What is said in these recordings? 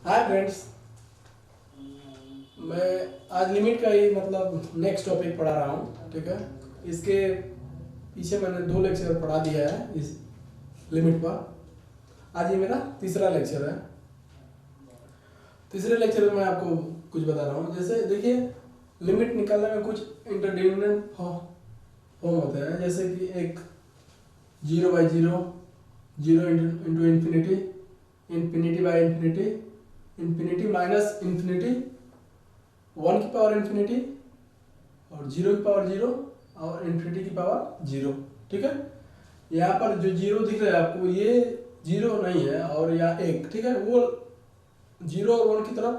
Hi friends. मैं आज limit का ही मतलब नेक्स्ट टॉपिक पढ़ा रहा हूँ, ठीक है। इसके पीछे मैंने 2 लेक्चर पढ़ा दिया है इस लिमिट पर। आज ये मेरा तीसरा लेक्चर है। तीसरे लेक्चर में मैं आपको कुछ बता रहा हूँ। जैसे देखिए, लिमिट निकालने में कुछ इंटरडिटरमिनेंट फॉर्म होते हैं, जैसे कि एक 0/0, 0 into infinity, infinity by infinity, infinity minus infinity, 1 की पावर इन्फिनिटी और 0 की पावर 0 और इन्फिनिटी की पावर 0, ठीक है। यहाँ पर जो 0 दिख रहा है आपको, ये 0 नहीं है और यहाँ 1, ठीक है। वो 0 और 1 की तरफ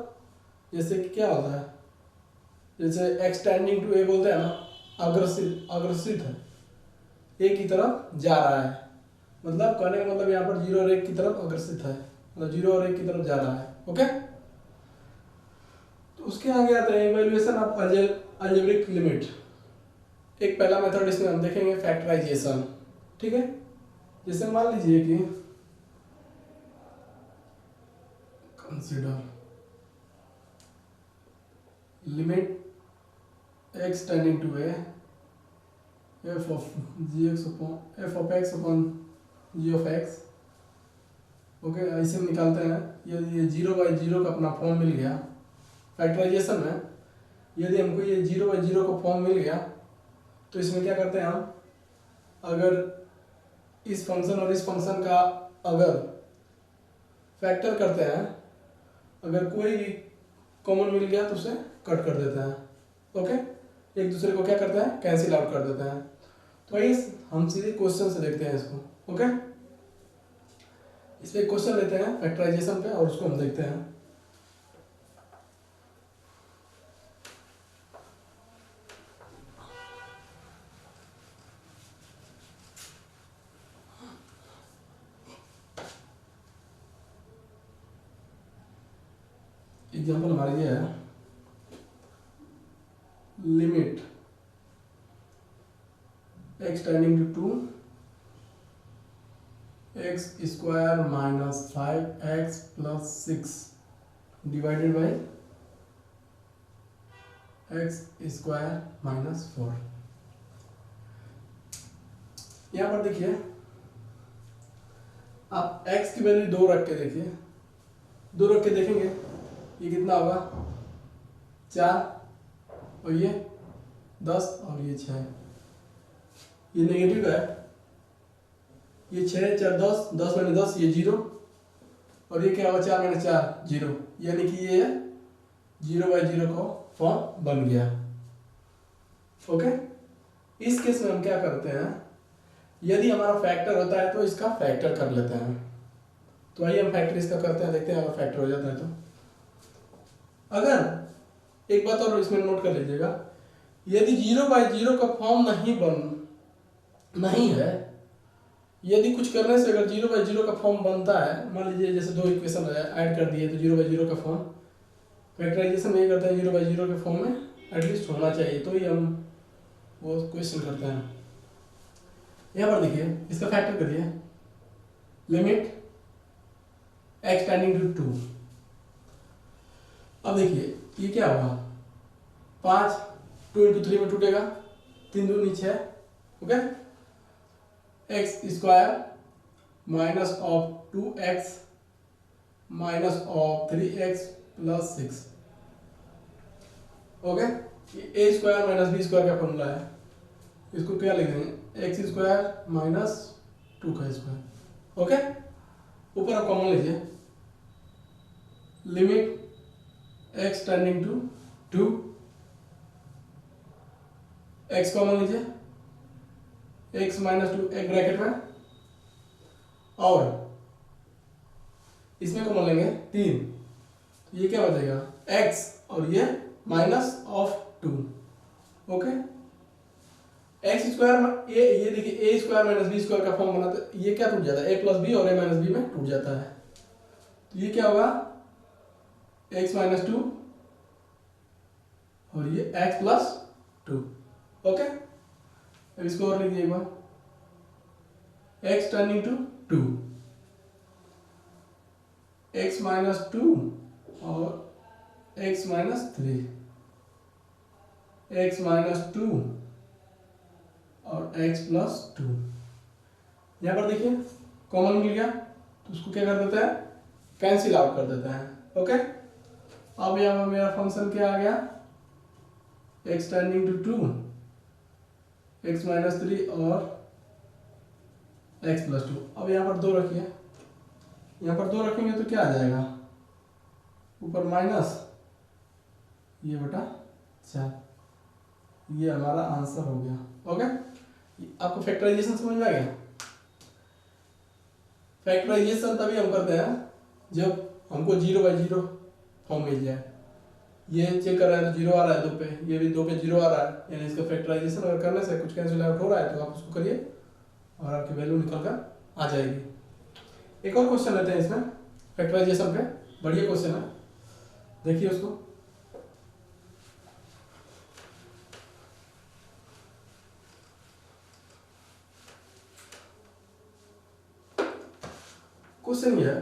जैसे कि क्या होता है, जैसे एक्सटेंडिंग टू ए बोलते हैं ना, अग्रसित है, ए की तरफ जा रहा है। मतलब कहने का मतलब यहाँ पर 0 और 1 की तरफ अग्रसित है, मतलब 0 और 1 की तरफ जा रहा है, ओके। तो उसके आगे आता है इवैल्यूएशन ऑफ अलजेब्रिक लिमिट। एक पहला मेथड इसमें हम देखेंगे फैक्टराइजेशन, ठीक है। जैसे मान लीजिए कि consider limit x tending to a f of x upon g of x, okay. ऐसे में निकालते हैं। ये 0/0 का अपना फॉर्म मिल गया फैक्टराइजेशन में। यदि हमको ये 0/0 का फॉर्म मिल गया तो इसमें क्या करते हैं हम, अगर इस फंक्शन और इस फंक्शन का अगर फैक्टर करते हैं, अगर कोई भी कॉमन मिल गया तो उसे कट कर देते हैं, ओके। एक दूसरे को क्या करते हैं, कैंसिल आउट कर देते हैं। तो आइए हम सीधे क्वेश्चन से देखते हैं इसको, ओके। इस पे क्वेश्चन लेते हैं फैक्टराइजेशन पे और उसको हम देखते हैं। एग्जाम्पल हमारे ये है, limit x tending to 2 x square minus 5x plus 6 divided by x square minus 4। यहाँ पर देखिए, आप x की वैल्यू 2 रख के देखिए, 2 रख के देखेंगे ये कितना होगा, 4 और ये 10 और ये 6। ये नेगेटिव है, ये 6 4 10, 10 मैंने 10, ये 0 और ये क्या होगा, 4 मैंने 4 0, यानी कि ये 0/0 का फॉर्म बन गया, ओके। इस केस में हम क्या करते हैं, यदि हमारा फैक्टर होता है तो इसका फैक्टर कर लेते हैं। तो आइए हम फैक्टर इसका करते हैं, देखते हैं अगर फैक्टर हो जाता है तो। अगर एक बात और इसमें नोट कर लीजिएगा, यदि 0/0 का फॉर्म नहीं है, यदि कुछ करने से अगर 0/0 का फॉर्म बनता है, मान लीजिए जैसे 2 इक्वेशन ऐड कर दिए तो 0/0 का फॉर्म, फैक्टराइजेशन में ये करता है 0/0 के फॉर्म में एटलीस्ट होना चाहिए, तो ही हम वो क्वेश्चन करते हैं। यहाँ पर देखिए, इसका फैक्टर करिए, लिमिट x टेंडिंग टू 2। अब देखिए ये क्या होगा, 5, 2 इंटू 3 में टूटेगा, 3 दूनी 6, okay. x square minus of 2x minus of 3x plus 6, okay. ये a square minus b square का फॉर्मूला है, इसको क्या लिख देंगे, x स्क्वायर माइनस 2 का स्क्वायर, ओके। ऊपर आप कॉमन लीजिए, limit x tending to 2, x common लीजिए, x माइनस 2 एक ब्रैकेट में, और इसमें कॉमन लेंगे 3, तो ये क्या हो जाएगा, x और ये minus of 2, okay. X square ये देखिए, a square minus b square का फॉर्म बना तो ये क्या टूट जाता है, a प्लस बी और a माइनस बी में टूट जाता है। तो ये क्या होगा, x माइनस 2 और ये x प्लस 2, ओके। अब इसको और लिख दिए एक बार, x tending to 2, x minus 2 और x माइनस 3, x माइनस 2 और x प्लस 2। यहाँ पर देखिए कॉमन मिल गया तो उसको क्या कर देते हैं, कैंसिल आउट कर देते हैं। ओके, अब यहाँ पर मेरा फंक्शन क्या आ गया, x tending to 2, x minus 3 और x प्लस 2। अब यहाँ पर 2 रखिए, यहाँ पर 2 रखेंगे तो क्या आ जाएगा, ऊपर माइनस, ये बटा 4, ये हमारा आंसर हो गया। ओके, आपको फैक्टराइजेशन समझ में आ गया। फैक्टराइजेशन तभी हम करते हैं जब हमको 0 बाई 0 फॉर्म मिल जाए। ये चेक कर रहे हैं तो 0 आ रहा है 2 पे, ये भी 2 पे 0 आ रहा है, यानी इसका फैक्टराइजेशन अगर करने से कुछ कैंसिल आउट हो रहा है तो आप उसको करिए और आपकी वैल्यू निकल कर आ जाएगी। एक और क्वेश्चन लेते हैं इसमें फैक्टराइजेशन पे, बढ़िया क्वेश्चन है, देखिए उसको। क्वेश्चन ये है,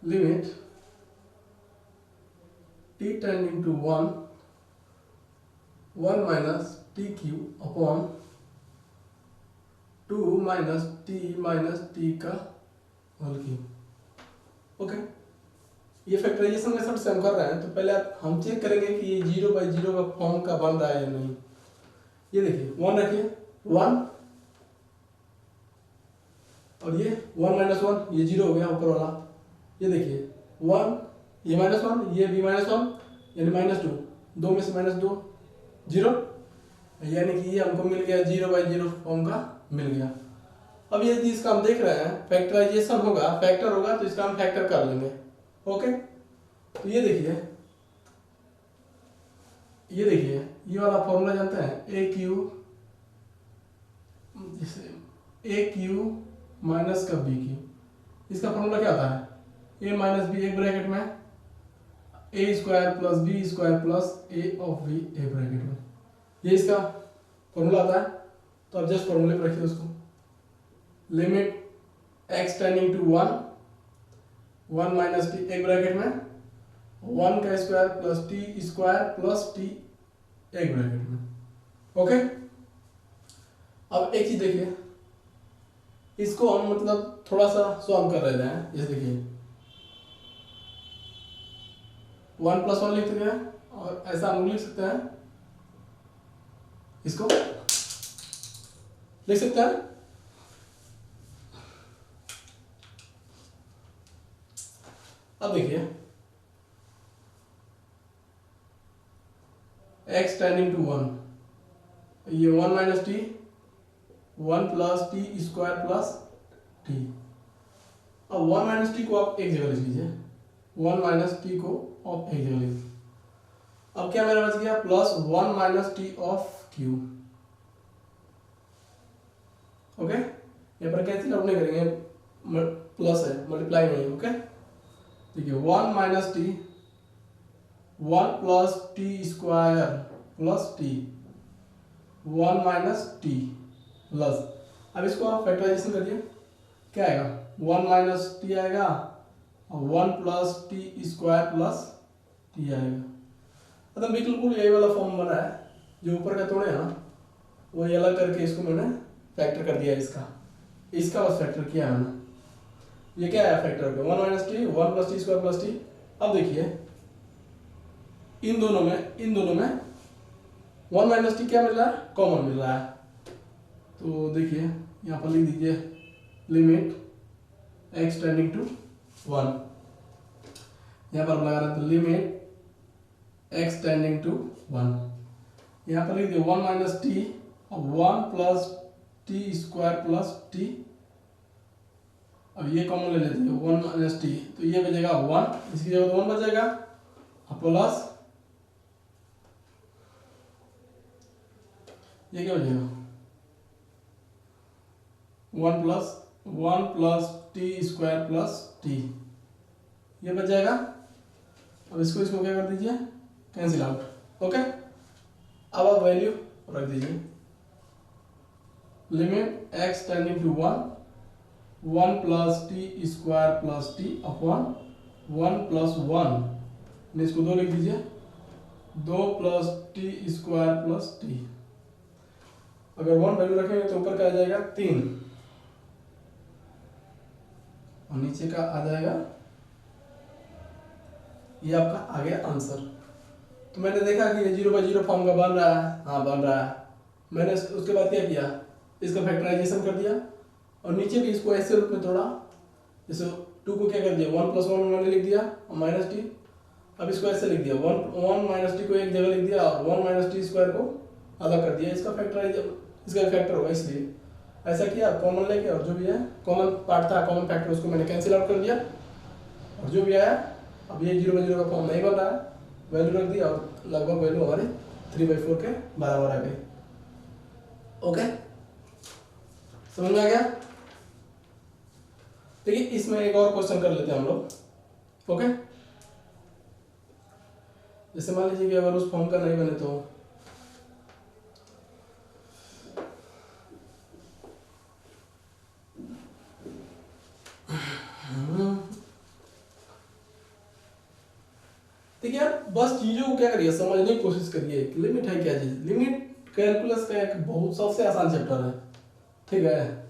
limit t tending to 1 1 minus t cube upon 2 minus t का होल क्यूब। ओके, ये फैक्टराइजेशन मेथड से हम कर रहे हैं तो पहले हम चेक करेंगे कि ये 0 बाई 0 का फॉर्म का बन रहा है या नहीं। ये देखिए 1 रखिए, 1 और ये 1 माइनस 1, ये 0 हो गया ऊपर वाला। ये देखिए 1, ये माइनस 1, ये भी माइनस 1, यानी माइनस 2, 2 में से माइनस 2 0, यानी कि ये हमको मिल गया 0 बाई 0 फॉर्म का मिल गया। अब यदि इसका हम देख रहे हैं फैक्टराइजेशन होगा, फैक्टर होगा तो इसका हम फैक्टर कर लेंगे। ओके, तो ये देखिए ये वाला फॉर्मूला जानते हैं, ए क्यू माइनस का बी क्यू। इसका फॉर्मूला क्या होता है, ए माइनस बी एक ब्रैकेट में A square plus B square plus A of B एक ब्रैकेट में, ये इसका फॉर्मूला आता है। तो अब जस्ट फॉर्मूले पर रखिए उसको, limit x tending to 1 1 minus t एक ब्रैकेट में 1 का square plus t square plus t एक ब्रैकेट में। ओके, अब एक चीज देखिए, इसको हम मतलब थोड़ा सा सॉल्व कर रहे हैं। जैसे देखिए 1 प्लस 1 लिख सकते हैं और ऐसा हम लिख सकते हैं, इसको लिख सकते हैं। अब देखिए x टेंडिंग टू 1, ये 1 minus T 1 plus t square plus T. अब 1 माइनस टी को आप एक जगह लिख लीजिए, 1 माइनस टी को आप एक जगह लिख लीजिए। अब क्या मेरा बच गया, plus 1 minus T of Q. Okay, यहाँ पर कैंसिल आउट नहीं करेंगे, प्लस है, मल्टीप्लाई नहीं है। ओके, देखिए 1 minus T 1 plus t square plus T 1 minus T plus, अब इसको आप फैक्टराइजेशन करिए, क्या आएगा 1 माइनस टी आएगा और 1 plus t square plus T आएगा। मतलब बिल्कुल यही वाला फॉर्म बना है, जो ऊपर का तोड़े ना वही अलग करके इसको मैंने फैक्टर कर दिया, इसका बस फैक्टर किया है मैंने। ये क्या है फैक्टर का 1 minus T 1 plus t square plus T. अब देखिए इन दोनों में 1 माइनस टी क्या मिल रहा है, कॉमन मिल रहा है। तो देखिए यहाँ पर लिख दीजिए लिमिट एक्स टेंडिंग टू 1, यहाँ पर लगा रहे तो लिमिट एक्स टेंडिंग टू 1, यहाँ पर लिख दिए 1 माइनस टी और 1 plus t square plus T. अब ये कॉमन ले लेते हैं 1 माइनस टी, तो ये बचेगा 1, इसकी जगह 1 बचेगा प्लस ये क्या बचेगा 1 plus t square plus T, ये बच जाएगा। अब इसको क्या कर दीजिए, कैंसिल आउट। ओके, अब आप वैल्यू रख दीजिए, limit x tending to 1 1 plus t square plus t upon 1 plus 1, इसको 2 लिख दीजिए, 2 plus t square plus t. अगर 1 वैल्यू रखेंगे तो ऊपर का आ जाएगा 3 और नीचे का आ जाएगा, ये आपका आ गया आंसर। तो मैंने देखा कि ये 0/0 फॉर्म का बन रहा है, हाँ बन रहा है। मैंने उसके बाद क्या किया, इसका फैक्टराइजेशन कर दिया और नीचे भी इसको ऐसे रूप में तोड़ा, जैसे 2 को क्या कर दिया 1 प्लस 1 मैंने लिख दिया और माइनस टी। अब इसको ऐसे लिख दिया 1 माइनस टी को एक जगह लिख दिया और 1 माइनस टी स्क्वायर को अलग कर दिया, इसका इसका फैक्टर होगा, इसलिए ऐसा किया। कॉमन लेके और जो भी है कॉमन पार्ट था, कॉमन फैक्टर, उसको मैंने कैंसिल आउट कर दिया और जो भी आया, अब ये 0/0 का फॉर्म नहीं बन रहा है, वैल्यू रख दिया और लगभग वैल्यू हमारी 3/4 के बराबर आ गई। ओके, समझ में आ गया? देखिए इसमें एक और क्वेश्चन कर लेते हैं हम लोग। ओके, जैसे मान लीजिए कि अगर उस फॉर्म का नहीं बने तो देखिए आप बस चीजों को क्या करिए, समझने की कोशिश करिए। लिमिट है क्या चीज? लिमिट कैलकुलस का एक बहुत सबसे आसान चैप्टर है, ठीक है?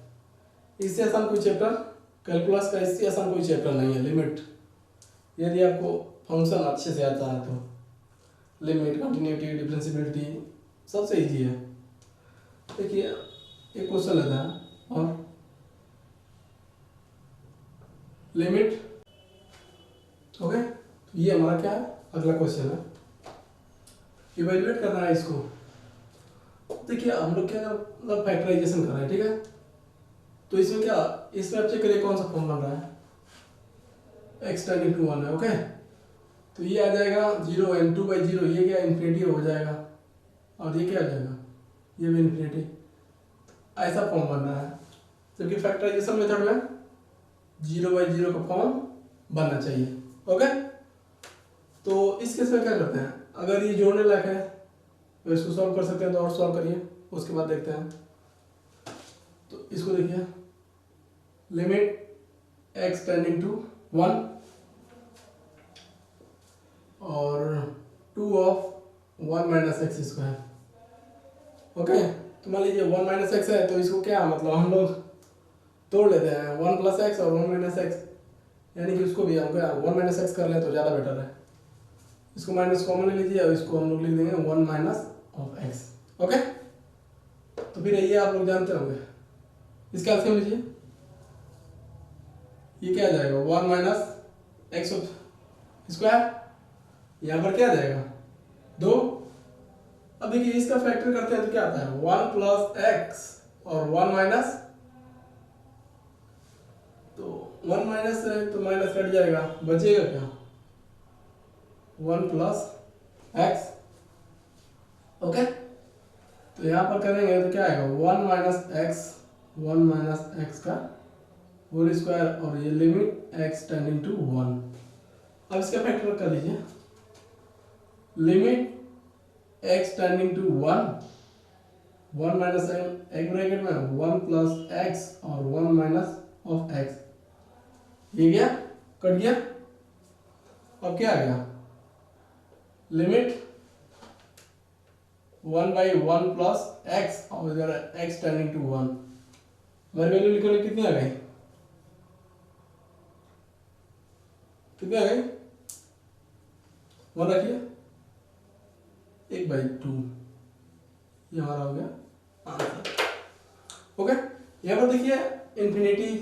इससे आसान कोई चैप्टर कैलकुलस का, इससे आसान कोई चैप्टर नहीं है लिमिट। यदि आपको फंक्शन अच्छे से आता है तो लिमिट, कंटिन्यूटी, डिफरेंशियबिलिटी सबसे इजी है। देखिए एक क्वेश्चन लेता है और लिमिट, ओके, ये हमारा क्या है, अगला क्वेश्चन है, इवेल्युएट करना है इसको। देखिए हम लोग क्या मतलब फैक्टराइजेशन कर रहे हैं, ठीक है? तो इसमें क्या, इसमें आप चेक करिए कौन सा फॉर्म बन रहा है, x टेंडिंग टू 1 है, ओके? तो ये आ जाएगा 0 एंड 2/0, ये क्या इन्फिनिटी हो जाएगा और ये क्या आ जाएगा, ये भी इन्फिनिटी। ऐसा फॉर्म बन रहा है, जबकि फैक्टराइजेशन मेथड में 0/0 का फॉर्म बनना चाहिए। ओके, तो इस केस में क्या करते हैं, अगर ये जोड़ने लायक है तो इसको सॉल्व कर सकते हैं, तो और सॉल्व करिए, उसके बाद देखते हैं। तो इसको देखिए, लिमिट x टेंडिंग टू 1 और 2 of 1 minus x square. Okay, तो मान लीजिए 1 माइनस एक्स है, तो इसको क्या मतलब हम लोग तोड़ लेते हैं, 1 प्लस एक्स और 1 माइनस एक्स, यानी कि उसको भी हम क्या 1 माइनस एक्स कर लें तो ज़्यादा बेटर है। इसको माइनस कॉमन ले लीजिए और इसको हम लोग लिख देंगे 1 माइनस ऑफ एक्स। ओके, तो फिर ये आप लोग जानते होंगे, इसका एलसीएम लीजिए, ये क्या आ जाएगा 1 माइनस एक्स स्क्वायर, यहाँ पर क्या आ जाएगा 2। अब देखिए इसका फैक्टर करते हैं तो क्या आता है 1 प्लस एक्स और 1 माइनस, तो 1 माइनस है तो माइनस कट जाएगा, बचेगा क्या 1 प्लस एक्स। ओके, तो यहाँ पर करेंगे तो क्या आएगा 1 माइनस एक्स, 1 माइनस एक्स का होल स्क्वायर और ये लिमिट x टेंडिंग टू 1। अब इसका फैक्टर कर लीजिए, limit x tending to 1, 1 minus एक ब्रैकेट में 1 प्लस एक्स और 1 माइनस ऑफ एक्स, ये गया कट गया। अब क्या आ गया, लिमिट 1/1 प्लस एक्स और इधर x टेंडिंग टू 1, हमारी वैल्यू लिखोगे कितनी आ गई, कितनी आ गई 1 रखिए, 1/2, ये हमारा हो गया आंसर। ओके, यहाँ पर देखिए इन्फिनिटी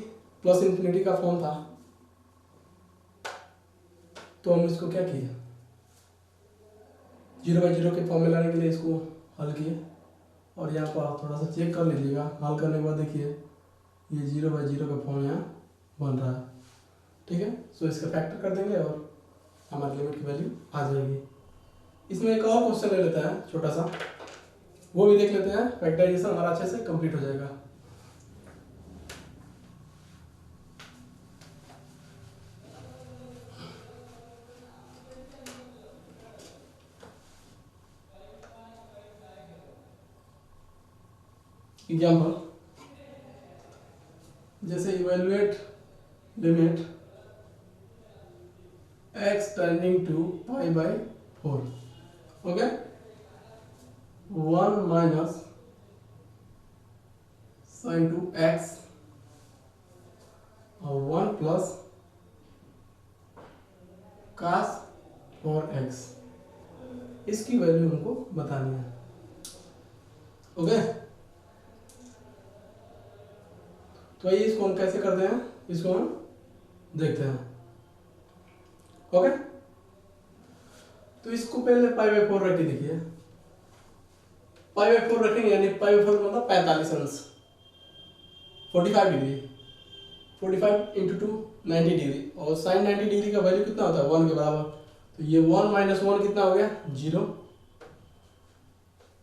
प्लस इन्फिनिटी का फॉर्म था, तो हम इसको क्या किए 0/0 के फॉर्म में लाने के लिए इसको हल किए। और यहाँ पर आप थोड़ा सा चेक कर लीजिएगा, हल करने के बाद देखिए ये 0/0 का फॉर्म यहाँ बन रहा है, ठीक है? सो इसका फैक्टर कर देंगे और हमारी लिमिट की वैल्यू आ जाएगी। इसमें एक और क्वेश्चन ले लेते हैं छोटा सा, वो भी देख लेते हैं, फैक्टराइजेशन हमारा अच्छे से कंप्लीट हो जाएगा। एग्जाम्पल, जैसे evaluate limit x tending to pi by 4, okay, 1 minus sine two x और 1 प्लस cos 4x, इसकी वैल्यू हमको बतानी है, ओके। तो आइए इसको हम कैसे करते हैं, इसको हम देखते हैं, ओके। तो इसको पहले पाई बाई 4 रख के देखिए, पाई बाई 4 रखेंगे यानी पाई बाई 4 मतलब 45 अंश, 45 डिग्री, 45 इंटू 2 90 डिग्री, और साइन 90 डिग्री का वैल्यू कितना होता है 1 के बराबर, तो ये 1 माइनस 1 कितना हो गया 0,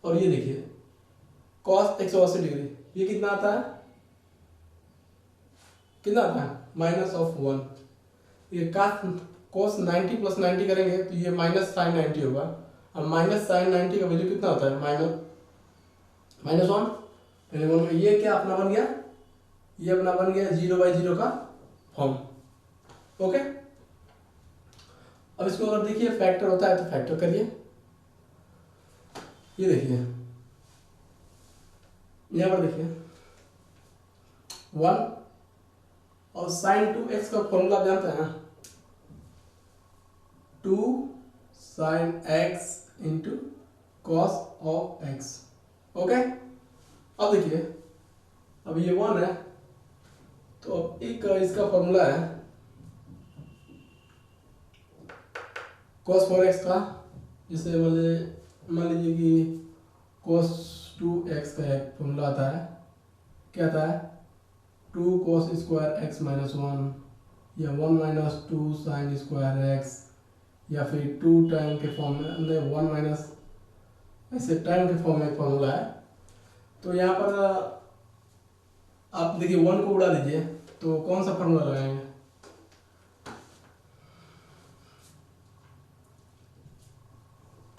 और ये देखिए कॉस 180 डिग्री, ये कितना आता है, कितना आता है माइनस ऑफ 1, ये कॉस 90 प्लस 90 करेंगे तो ये माइनस साइन 90 होगा, और माइनस साइन 90 का वैल्यू कितना होता है माइनस 1, ये क्या अपना बन गया, ये अपना बन गया 0/0 का फॉर्म, ओके। अब इसको अगर देखिए फैक्टर होता है तो फैक्टर करिए, ये देखिए यहाँ पर देखिए 1 और साइन 2x का फॉर्मूला आप जानते हैं, 2 sine x into cos of x, okay. अब देखिए अब ये 1 है तो अब एक इसका फॉर्मूला है cos 4x का, जिसे मान लीजिए कि cos 2x का एक फॉर्मूला आता है, क्या आता है 2 cos स्क्वायर x माइनस 1, या 1 माइनस 2 साइन स्क्वायर x, या फिर 2 टाइम के फॉर्म में 1 माइनस, ऐसे टाइम के फॉर्म में एक फॉर्मूला है। तो यहाँ पर आप देखिए 1 को उड़ा दीजिए तो कौन सा फॉर्मूला लगाएंगे,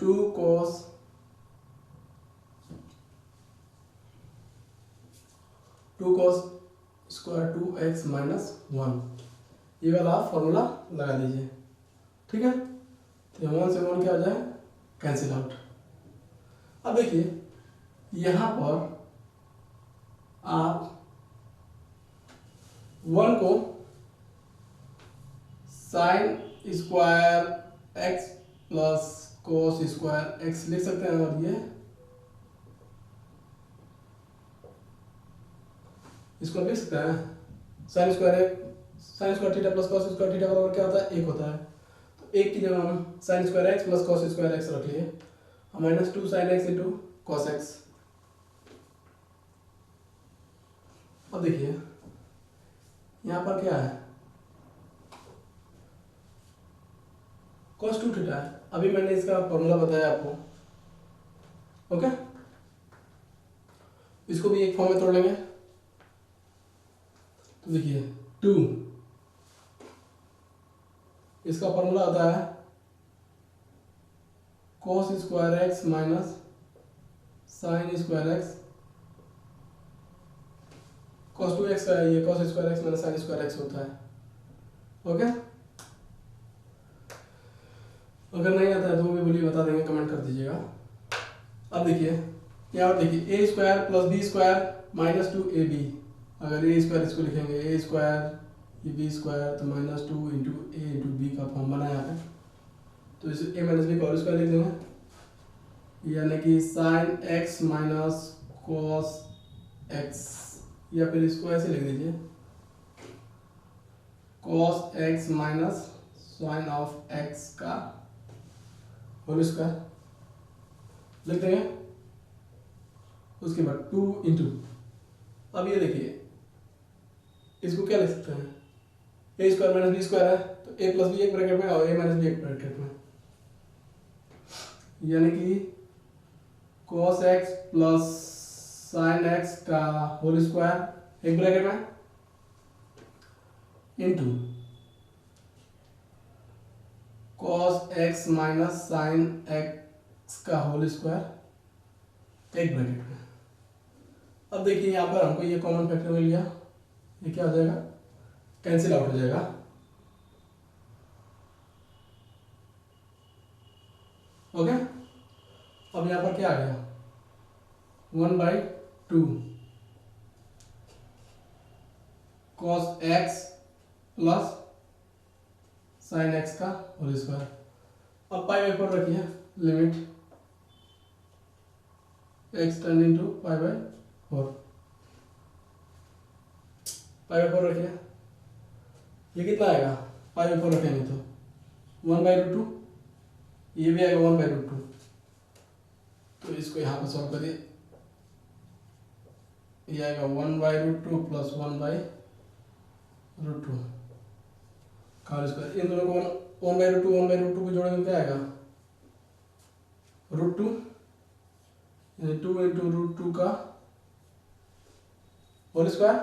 to cos square 2x minus 1, ये वाला आप फॉर्मूला लगा दीजिए, ठीक है। तो 1 से 1 क्या हो जाए कैंसिल आउट। अब देखिए यहाँ पर आप 1 को sign square x plus cos square x लिख सकते हैं, और ये इसको लिख सकते हैं sine square theta plus cos square theta बराबर क्या होता है 1 होता है, तो 1 की जगह हम sine square x plus cos square x रख लिए, minus 2 sine x into cos x। अब देखिए यहाँ पर क्या है cos 2 थीटा है, अभी मैंने इसका फॉर्मूला बताया आपको, ओके। इसको भी एक फॉर्म में तोड़ लेंगे, तो देखिए 2, इसका फॉर्मूला आता है cos square x minus sign square x, cos 2x का ये cos square x minus sign square x होता है, ओके। अगर नहीं आता है तो वो भी बोलिए, बता देंगे, कमेंट कर दीजिएगा। अब देखिए यहाँ पर देखिए A square plus B square minus 2ab, अगर ए स्क्वायर इसको लिखेंगे ए स्क्वायर ये बी स्क्वायर, तो minus 2 into A into B का फॉर्म बना यहाँ पे, तो इसे ए माइनस बी का होल स्क्वायर लिख देंगे, यानी कि sine x minus cos x, या फिर इसको ऐसे लिख दीजिए cos x minus sine of x का होल स्क्वायर लिख देंगे, उसके बाद 2 इंटू, अब ये देखिए इसको क्या लिख सकते हैं a square minus b square है, तो ए प्लस बी एक ब्रैकेट में और ए माइनस बी एक ब्रैकेट में, यानी कि cos x plus sine x का होल स्क्वायर एक ब्रैकेट में into cos x minus sine x का होल स्क्वायर एक ब्रैकेट में। अब देखिए यहाँ पर हमको ये कॉमन फैक्टर मिल गया, ये क्या हो जाएगा कैंसिल आउट हो जाएगा। ओके, अब यहाँ पर क्या आ गया 1/2 cos x plus sin x का होल स्क्वायर। अब पाई/4 रखिए, लिमिट x टेंडिंग टू पाई/4, पाई/4 रखिए। ये कितना आएगा, पाई/4 रखेंगे तो 1/√2, ये भी आएगा 1/√2। तो इसको यहाँ पर सॉल्व करिए, ये आएगा 1/√2 प्लस 1/√2 का होल स्क्वायर। इन दोनों को 1/√2 को जोड़ेंगे क्या आएगा, √2, यानी 2 × √2 का होल स्क्वायर,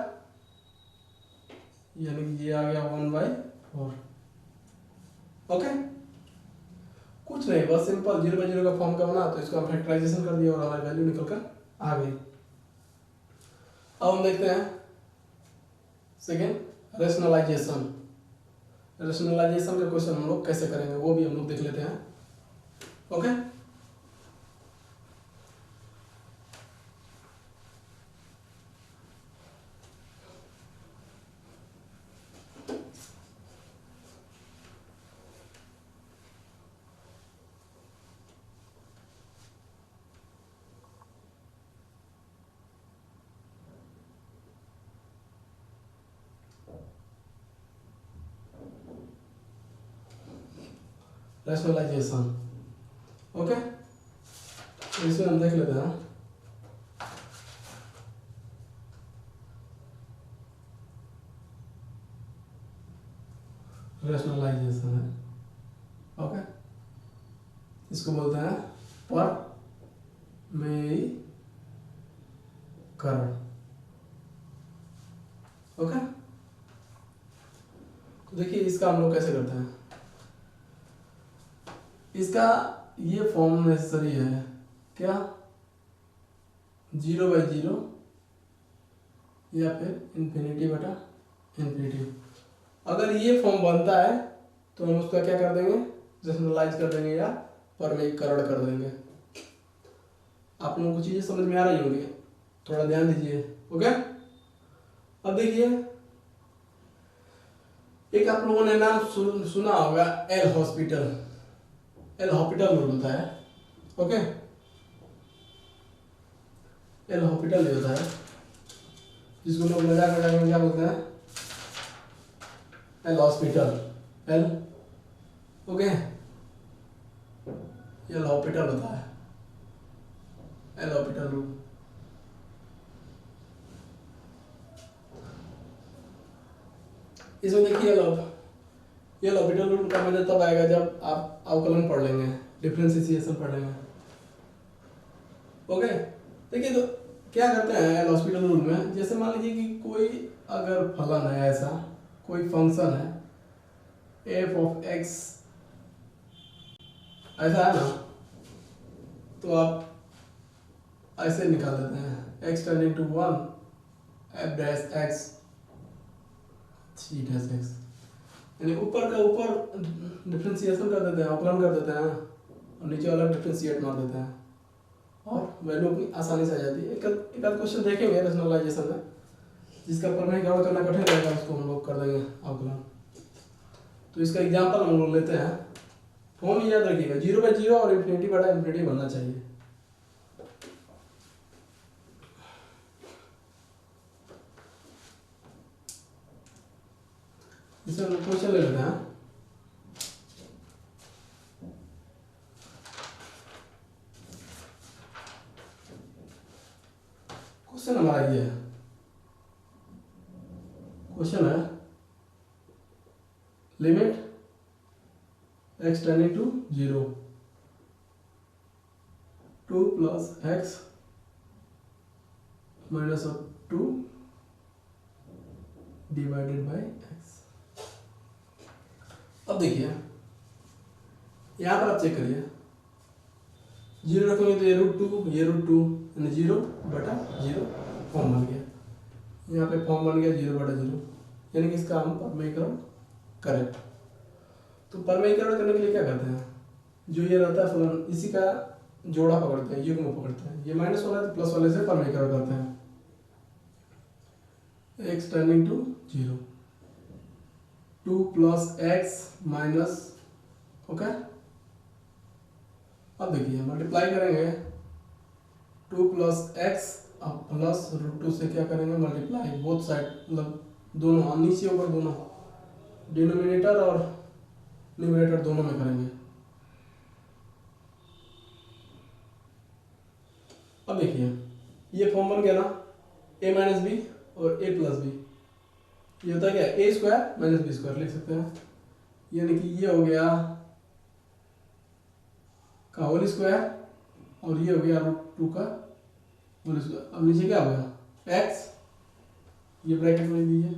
यानी कि ये आ गया 1/4। ओके, कुछ नहीं, बस सिंपल 0/0 का फॉर्म का बना, तो इसको हम फैक्टराइजेशन कर दिया और हमारी वैल्यू निकल कर आ गई। अब हम देखते हैं सेकेंड, रेशनलाइजेशन। रेशनलाइजेशन का क्वेश्चन हम लोग कैसे करेंगे वो भी हम लोग देख लेते हैं। Okay, rationalisation. ओके, इसमें हम देख लेते हैं रैशनलाइजेशन है। ओके, इसको बोलते हैं परमेयीकरण। ओके, तो देखिए इसका हम लोग कैसे करते हैं। इसका ये फॉर्म नेसेसरी है क्या, 0/0 या फिर ∞/∞। अगर ये फॉर्म बनता है तो हम उसका क्या कर देंगे, रेशनलाइज कर देंगे या परमेयीकरण कर देंगे। आप लोगों को चीजें समझ में आ रही होंगी, थोड़ा ध्यान दीजिए। ओके, अब देखिए एक आप लोगों ने नाम सुना होगा L hospital. L hospital rule होता है। ओके, एल हॉस्पिटल होता है, जिसको लोग मजाक में क्या बोलते हैं, L hospital. L okay, L hospital होता है, एल हॉस्पिटल रूल। इसमें देखिए एल हॉस्पिटल रूल का मजा तब आएगा जब आप अवकलन पढ़ लेंगे, डिफरेंशिएशन पढ़ लेंगे। ओके, देखिए तो क्या करते हैं एल हॉस्पिटल रूल में, जैसे मान लीजिए कि कोई अगर फलन है, ऐसा कोई फंक्शन है f(x) ऐसा है ना, तो आप ऐसे निकाल देते हैं x tending to 1 f'(x) (x), यानी ऊपर का ऊपर डिफरेंशिएशन कर देते हैं, अवकलन कर देते हैं, और नीचे वाला डिफरेंशिएट मार देते हैं और वैल्यू अपनी आसानी से आ जाती है। एक आध क्वेश्चन देखेंगे रेशनलाइजेशन में, जिसका परमेयीकरण करना कठिन रहेगा उसको हम लोग कर देंगे अवकलन। तो इसका एग्जांपल हम लोग लेते हैं। फॉर्म याद रखिएगा, 0/0 और ∞/∞ बनना चाहिए। इसमें हम क्वेश्चन ले लेते हैं। क्वेश्चन हमारा ये है, क्वेश्चन है limit x tending to 0 2 plus x minus 2 divided by x। अब देखिए यहाँ पर आप चेक करिए, 0 रखेंगे तो ये √2, ये √2, यानी 0/0 फॉर्म बन गया। यहाँ पे फॉर्म बन गया 0/0, यानी कि इसका हम परमीकरण करें। तो परमीकरण करने के लिए क्या करते हैं, जो ये रहता है फलन, इसी का जोड़ा पकड़ते हैं, युग्म पकड़ते हैं। ये माइनस वाला है तो प्लस वाले से परमीकरण करते हैं। x tending to 0, 2 plus x minus, okay. अब देखिए मल्टीप्लाई करेंगे 2 प्लस एक्स, अब प्लस √2 से क्या करेंगे मल्टीप्लाई बोथ साइड, मतलब दोनों नीचे ऊपर दोनों, डिनोमिनेटर और न्यूमरेटर दोनों में करेंगे। अब देखिए ये फॉर्म बन गया ना, a माइनस बी और a प्लस बी, ये होता है क्या a square minus b square लिख सकते हैं, यानी कि ये हो गया का होल स्क्वायर और ये हो गया √2 का होल स्क्वायर। अब नीचे क्या हो गया x, ये ब्रैकेट में दीजिए,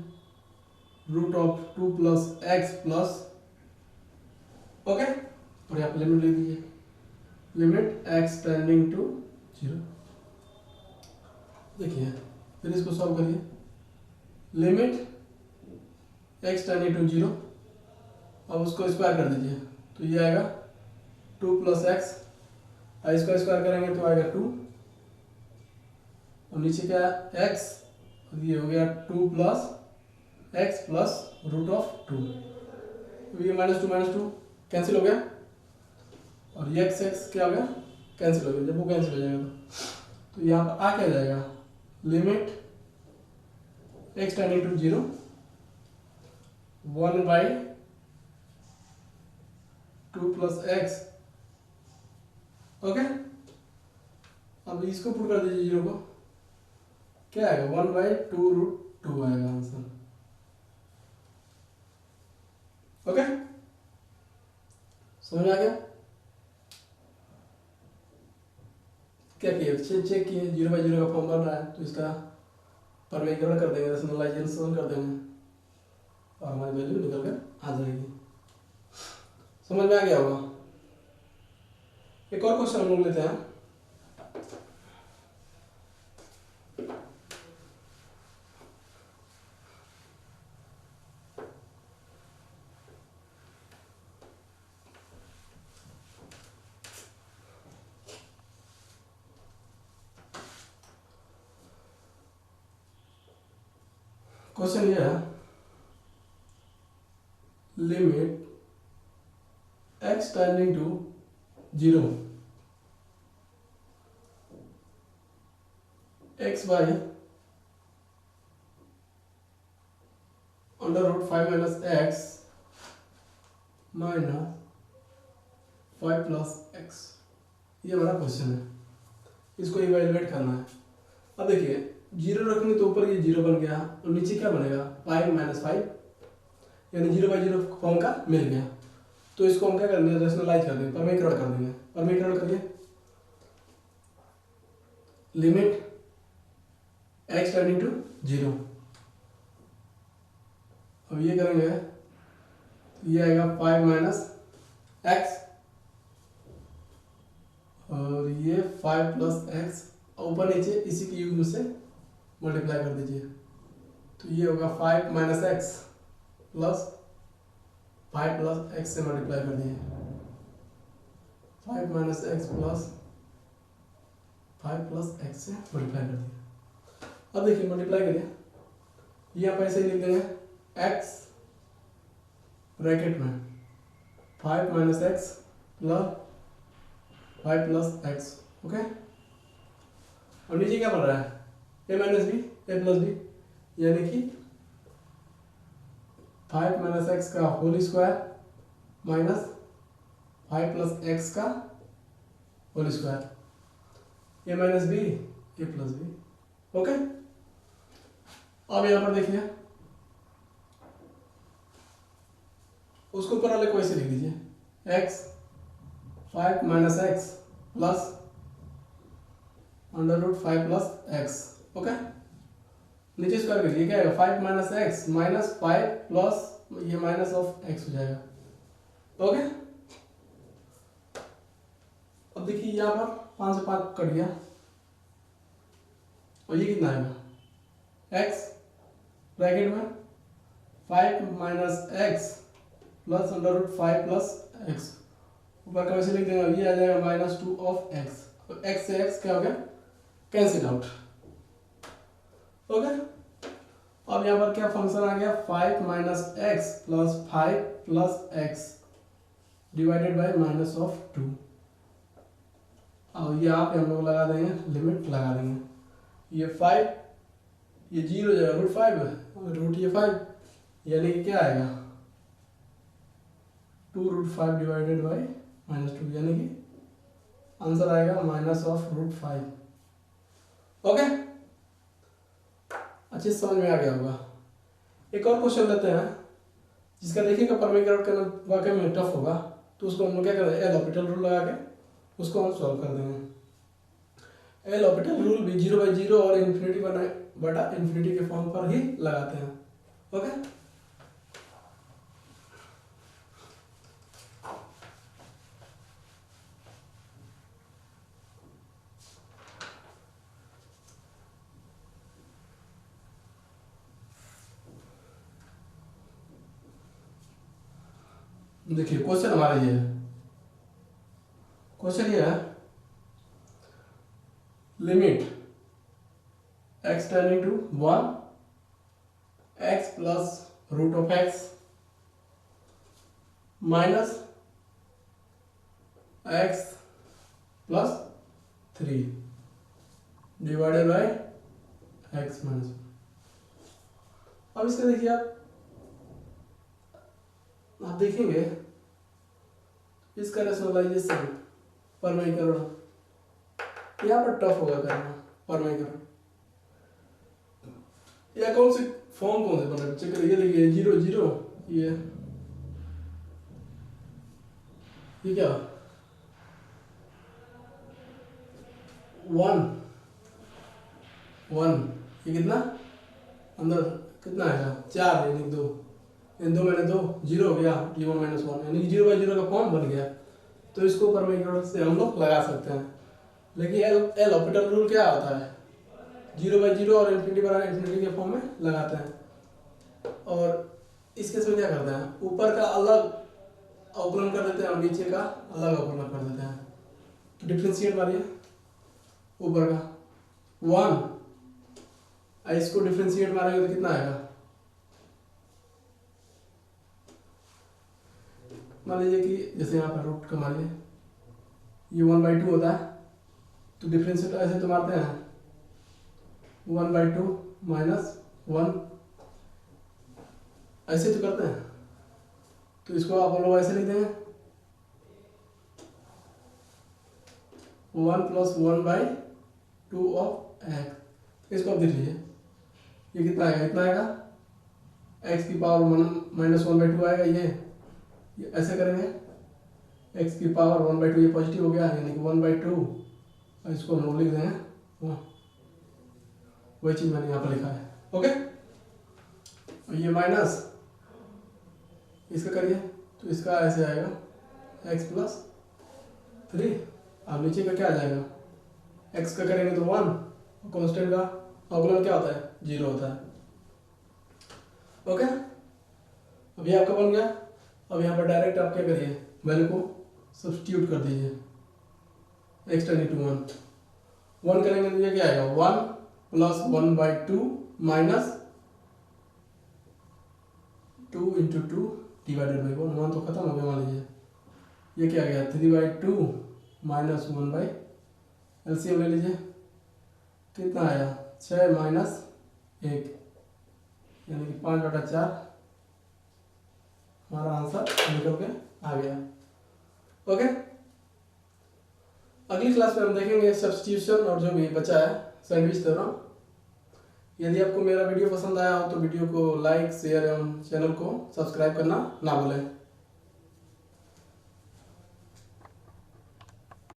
√2 प्लस एक्स प्लस, ओके, और यहाँ पे लिमिट ले दीजिए, लिमिट x टेंडिंग टू 0। देखिए फिर इसको सॉल्व करिए, लिमिट x टेंडिंग टू 0, अब उसको स्क्वायर कर दीजिए तो ये आएगा 2 प्लस एक्स, इसको स्क्वायर करेंगे तो आएगा 2, और नीचे क्या है x, और ये हो गया 2 प्लस एक्स प्लस √2, तो ये -2 कैंसिल हो गया, और ये x क्या हो गया कैंसिल हो गया। जब वो कैंसिल हो जाएगा तो यहाँ पर आ क्या जाएगा, limit x tending to 0, 1/2 plus x, okay. अब इसको पुट कर दीजिए 0 को, क्या आएगा 1/2 आएगा आंसर, ओके। समझ में आ गया, क्या किए चेक किए, 0/0 का फॉर्म बन रहा है तो इसका परमीकरण कर देंगे, रेशनलाइजेशन कर देंगे और हमारी वैल्यू निकल कर आ जाएगी। समझ में आ गया होगा। एक और क्वेश्चन हम लोग लेते हैं, क्वेश्चन ये है, limit x tending to 0, x by √5 minus x minus 5 plus x, ये हमारा क्वेश्चन है, इसको इवेलुएट करना है। अब देखिए 0 रखेंगे तो ऊपर ये 0 बन गया और नीचे क्या बनेगा 5 माइनस 5, यानी 0/0 फॉर्म का मिल गया। तो इसको हम क्या करेंगे रेशनलाइज कर देंगे, परमीकरण कर देंगे। परमीकरण करिए, लिमिट x टेंडिंग टू 0, अब ये करेंगे ये आएगा 5 माइनस एक्स और ये 5 प्लस एक्स, ऊपर नीचे इसी के युग्म से मल्टीप्लाई कर दीजिए तो ये होगा 5 minus x plus 5 plus x से मल्टीप्लाई कर दिए, 5 minus x plus 5 plus x से मल्टीप्लाई कर दिया। अब देखिए मल्टीप्लाई करिए, ये आप ऐसे ही लिख देंगे x ब्रैकेट में 5 minus x plus 5 plus x, okay. और नीचे क्या बन रहा है a minus B a plus B, यानी कि 5 माइनस एक्स का whole square minus 5 plus X का whole square, a minus B a plus B, okay. अब यहाँ पर देखिए उसको ऊपर वाले को ऐसे लिख दीजिए x 5 minus x plus √5 plus x, okay. नीचे स्क्वायर करिए, क्या आएगा 5 माइनस एक्स माइनस 5 प्लस ये माइनस ऑफ एक्स हो जाएगा, ओके। अब देखिए यहाँ पर 5 से 5 कट गया और ये कितना आएगा x ब्रैकेट में 5 minus x plus under root 5 plus x, ऊपर का वैसे लिख देंगे, ये आ जाएगा -2 ऑफ एक्स। तो एक्स से एक्स क्या हो गया, कैंसिल आउट। ओके, अब यहाँ पर क्या फंक्शन आ गया, 5 minus x plus 5 plus x divided by -2। और ये आप हम लोग लगा देंगे, लिमिट लगा देंगे, ये 5 ये 0 जाएगा, रूट 5 है, रूट ये 5 यानी कि क्या आएगा 2 रूट 5 डिवाइडेड बाय -2, यानी कि आंसर आएगा -√5। ओके, अच्छे समझ में आ गया होगा। एक और क्वेश्चन लेते हैं जिसका देखिएगा परमीकरण करना वाकई में टफ होगा, तो उसको हम लोग क्या करें, एल हॉपिटल रूल लगा के उसको हम सॉल्व कर देंगे। एल हॉपिटल रूल भी 0/0 और इन्फिनिटी बटा इन्फिनिटी के फॉर्म पर ही लगाते हैं। ओके, देखिए क्वेश्चन हमारा ये है, क्वेश्चन ये है limit x tending to 1 x plus root of x minus x plus 3 divided by x minus. अब इसका देखिए आप देखेंगे इसका रेशनलाइजेशन परमीकरण यहाँ पर टफ होगा करना। परमीकरण या कौन से फॉर्म कौन से बने, चेक करिए, देखिए 0/0 ये क्या 1 ये कितना अंदर कितना आएगा 4 यानी 2, इन 2 मैंने 2 0 हो गया, ये 1 - 1 यानी 0/0 का फॉर्म बन गया। तो इसको परमीकरण से हम लोग लगा सकते हैं, लेकिन एल हॉपिटल रूल क्या होता है, 0/0 और इन्फिनिटी बराबर इन्फिनिटी के फॉर्म में लगाते हैं। और इस केस में क्या करते हैं, ऊपर का अलग अवकलन कर देते हैं और नीचे का अलग अवकलन कर देते हैं। तो डिफ्रेंशिएट मारिए, ऊपर का 1 इसको डिफ्रेंशिएट मारेंगे तो कितना आएगा, मान लीजिए कि जैसे यहाँ पर रूट का मारिए, ये 1/2 होता है, तो डिफ्रेंशिएट ऐसे तो मारते हैं 1/2 -1 ऐसे तो करते हैं। तो इसको आप लोग ऐसे लिख देंगे 1 + 1/2 ऑफ x। इसको आप देख लीजिए, ये कितना आएगा, इतना आएगा, x की पावर -1/2 आएगा, ये ऐसे करेंगे, x की पावर 1/2 ये पॉजिटिव हो गया, यानी कि 1/2, और इसको हम लोग लिख देंगे वही चीज मैंने यहाँ पर लिखा है। ओके, और ये माइनस इसका करिए तो इसका ऐसे आएगा x + 3, अब नीचे का क्या आ जाएगा, x का करेंगे तो 1, कांस्टेंट का अवकलन क्या होता है 0 होता है। ओके, अभी आपका बन गया। अब यहाँ पर डायरेक्ट आप क्या करिए, वैल्यू को सब्स्टिट्यूट कर दीजिए, x टेंडिंग टू 1 करेंगे तो ये क्या आएगा 1 + 1/2 - 2 × 2 डिवाइडेड बाई 1 तो खत्म हो गया, मान लीजिए ये क्या आ गया 3/2 - 1/, एलसीएम ले लीजिए, कितना आया 6 - 1 यानी कि 5/4 हमारा आंसर निकल के आ गया। ओके, अगली क्लास में हम देखेंगे सब्स्टिट्यूशन और जो भी बचा है सैंडविच थ्योरम। यदि आपको मेरा वीडियो पसंद आया हो तो वीडियो को लाइक शेयर एवं चैनल को सब्सक्राइब करना ना भूलें।